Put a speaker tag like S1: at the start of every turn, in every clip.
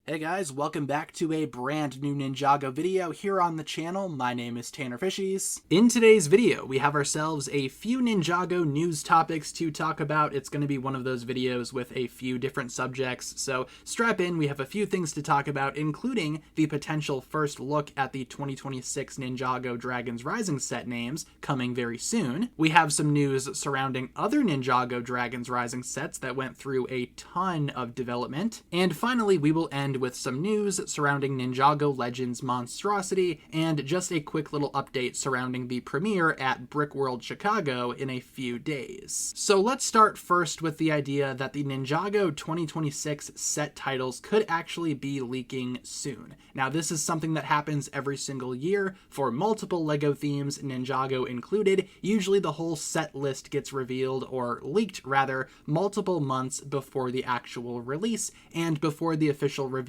S1: Hey guys, welcome back to a brand new Ninjago video here on the channel. My name is TannerFishies. In today's video, we have ourselves a few Ninjago news topics to talk about. It's going to be one of those videos with a few different subjects, so strap in. We have a few things to talk about, including the potential first look at the 2026 Ninjago Dragons Rising set names coming very soon. We have some news surrounding other Ninjago Dragons Rising sets that went through a ton of development. And finally, we will end with some news surrounding Ninjago Legends Monstrosity and just a quick little update surrounding the premiere at Brickworld Chicago in a few days. So let's start first with the idea that the Ninjago 2026 set titles could actually be leaking soon. Now, this is something that happens every single year for multiple LEGO themes, Ninjago included. Usually the whole set list gets revealed, or leaked rather, multiple months before the actual release and before the official reveal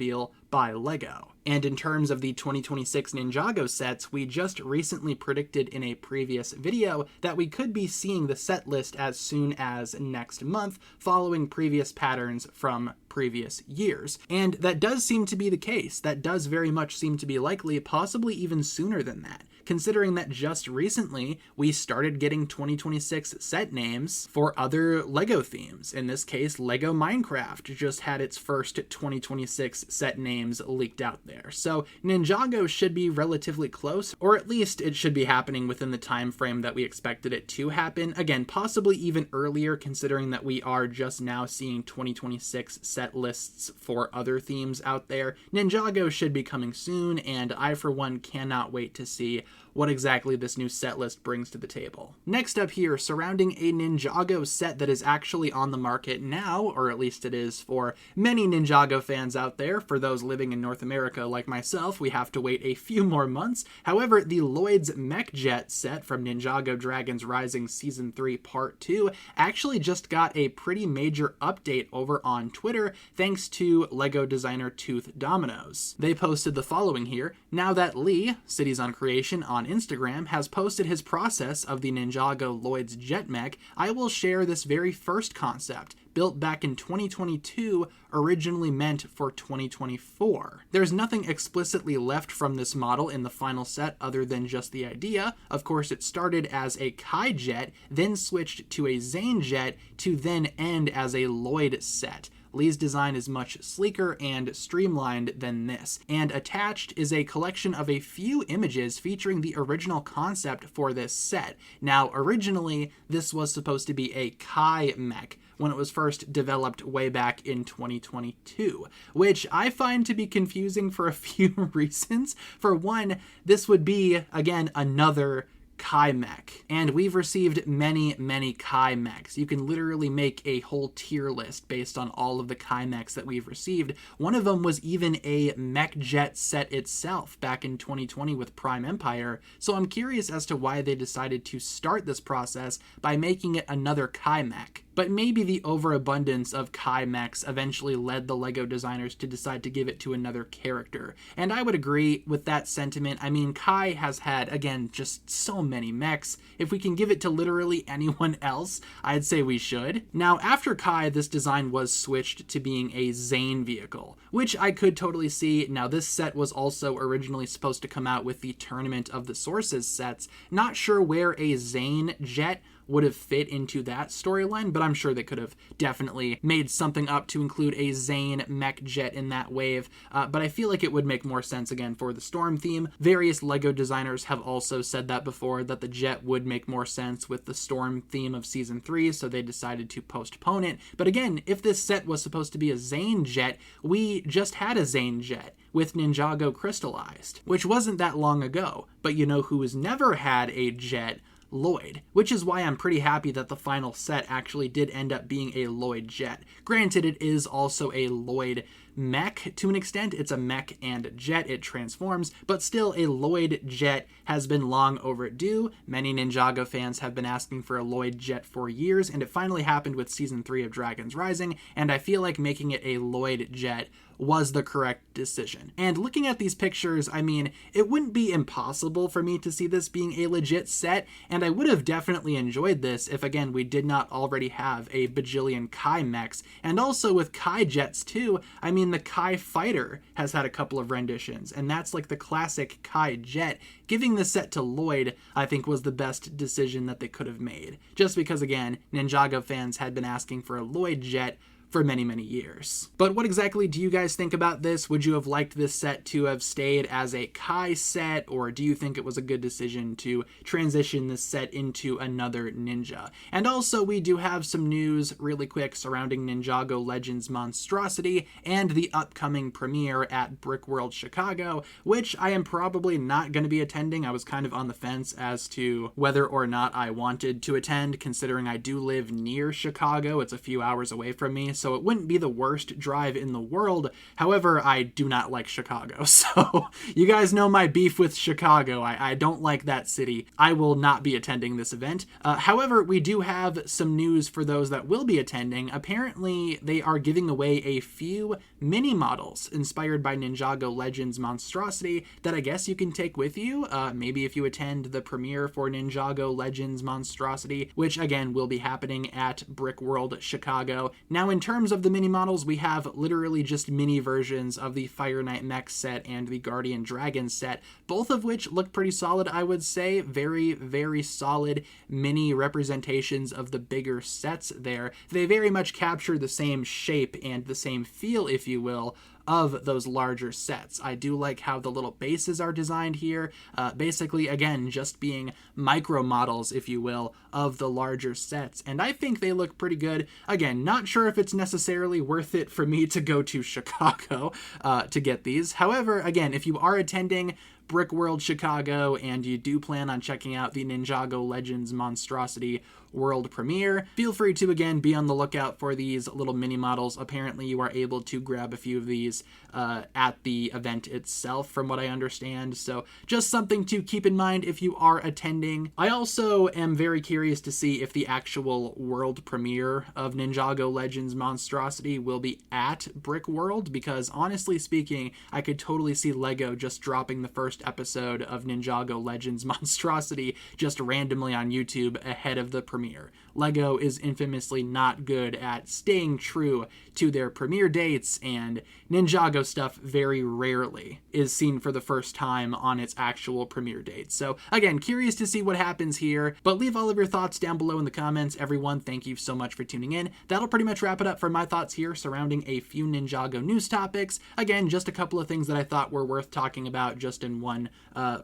S1: by LEGO. And in terms of the 2026 Ninjago sets, we just recently predicted in a previous video that we could be seeing the set list as soon as next month, following previous patterns from previous years. And that does seem to be the case. That does very much seem to be likely, possibly even sooner than that, considering that just recently we started getting 2026 set names for other LEGO themes. In this case, LEGO Minecraft just had its first 2026 set names leaked out there. So Ninjago should be relatively close, or at least it should be happening within the time frame that we expected it to happen. Again, possibly even earlier, considering that we are just now seeing 2026 set lists for other themes out there. Ninjago should be coming soon, and I for one cannot wait to see what exactly this new set list brings to the table. Next up here, surrounding a Ninjago set that is actually on the market now, or at least it is for many Ninjago fans out there. For those living in North America like myself, we have to wait a few more months. However, the Lloyd's Mech Jet set from Ninjago Dragons Rising Season 3 Part 2 actually just got a pretty major update over on Twitter thanks to LEGO designer Tooth Dominoes. They posted the following here: now that Lee, Cities on Creation on Instagram, has posted his process of the Ninjago Lloyd's Jet Mech, I will share this very first concept, built back in 2022, originally meant for 2024. There's nothing explicitly left from this model in the final set other than just the idea. Of course, it started as a Kai jet, then switched to a Zane jet, to then end as a Lloyd set. Lee's design is much sleeker and streamlined than this, and attached is a collection of a few images featuring the original concept for this set. Now, originally, this was supposed to be a Kai mech when it was first developed way back in 2022, which I find to be confusing for a few reasons. For one, this would be, again, another Kai mech, and we've received many Kai mechs. You can literally make a whole tier list based on all of the Kai mechs that we've received. One of them was even a Mech Jet set itself back in 2020 with Prime Empire, so I'm curious as to why they decided to start this process by making it another Kai mech. But maybe the overabundance of Kai mechs eventually led the LEGO designers to decide to give it to another character. And I would agree with that sentiment. I mean, Kai has had, again, just so many mechs. If we can give it to literally anyone else, I'd say we should. Now, after Kai, this design was switched to being a Zane vehicle, which I could totally see. Now, this set was also originally supposed to come out with the Tournament of the Sources sets. Not sure where a Zane jet would have fit into that storyline, but I'm sure they could have definitely made something up to include a Zane mech jet in that wave, but I feel like it would make more sense again for the Storm theme. Various LEGO designers have also said that before, that the jet would make more sense with the Storm theme of Season 3, so they decided to postpone it. But again, if this set was supposed to be a Zane jet, we just had a Zane jet with Ninjago crystallized, which wasn't that long ago. But you know who has never had a jet? Lloyd, which is why I'm pretty happy that the final set actually did end up being a Lloyd jet. Granted, it is also a Lloyd mech to an extent. It's a mech and a jet. It transforms, but still a Lloyd jet has been long overdue. Many Ninjago fans have been asking for a Lloyd jet for years, and it finally happened with Season 3 of Dragons Rising, and I feel like making it a Lloyd jet was the correct decision. And looking at these pictures, I mean, it wouldn't be impossible for me to see this being a legit set, and I would have definitely enjoyed this if, again, we did not already have a bajillion Kai mechs. And also with Kai jets too, I mean, mean, the Kai Fighter has had a couple of renditions, and that's like the classic Kai jet. Giving the set to Lloyd, I think, was the best decision that they could have made. Just because, again, Ninjago fans had been asking for a Lloyd jet for many, many years. But what exactly do you guys think about this? Would you have liked this set to have stayed as a Kai set, or do you think it was a good decision to transition this set into another ninja? And also, we do have some news really quick surrounding Ninjago Legends Monstrosity and the upcoming premiere at Brickworld Chicago, which I am probably not going to be attending. I was kind of on the fence as to whether or not I wanted to attend, considering I do live near Chicago. It's a few hours away from me, so it wouldn't be the worst drive in the world. However, I do not like Chicago, so you guys know my beef with Chicago. I don't like that city. I will not be attending this event. However, we do have some news for those that will be attending. Apparently, they are giving away a few mini models inspired by Ninjago Legends Monstrosity that I guess you can take with you, maybe if you attend the premiere for Ninjago Legends Monstrosity, which again will be happening at Brickworld Chicago. Now, in terms of the mini models, we have literally just mini versions of the Fire Knight Mech set and the Guardian Dragon set, both of which look pretty solid, I would say. Very, very solid mini representations of the bigger sets there. They very much capture the same shape and the same feel, if you will, of those larger sets. I do like how the little bases are designed here. Basically, again, just being micro models, if you will, of the larger sets. And I think they look pretty good. Again, not sure if it's necessarily worth it for me to go to Chicago to get these. However, again, if you are attending Brickworld Chicago and you do plan on checking out the Ninjago Legends Monstrosity world premiere, feel free to, again, be on the lookout for these little mini models. Apparently, you are able to grab a few of these at the event itself, from what I understand. So just something to keep in mind if you are attending. I also am very curious to see if the actual world premiere of Ninjago Legends Monstrosity will be at Brickworld, because honestly speaking, I could totally see LEGO just dropping the first episode of Ninjago Legends Monstrosity just randomly on YouTube ahead of the premiere. LEGO is infamously not good at staying true to their premiere dates, and Ninjago stuff very rarely is seen for the first time on its actual premiere date. So again, curious to see what happens here, but leave all of your thoughts down below in the comments. Everyone, thank you so much for tuning in. That'll pretty much wrap it up for my thoughts here surrounding a few Ninjago news topics. Again, just a couple of things that I thought were worth talking about just in one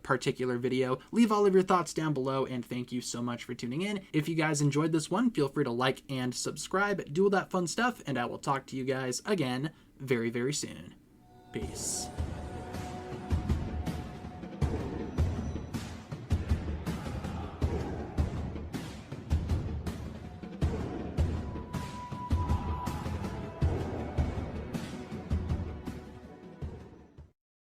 S1: particular video. Leave all of your thoughts down below, and thank you so much for tuning in. If you guys enjoyed this one, feel free to like and subscribe, do all that fun stuff, and I will talk to you guys again very, very soon. Peace.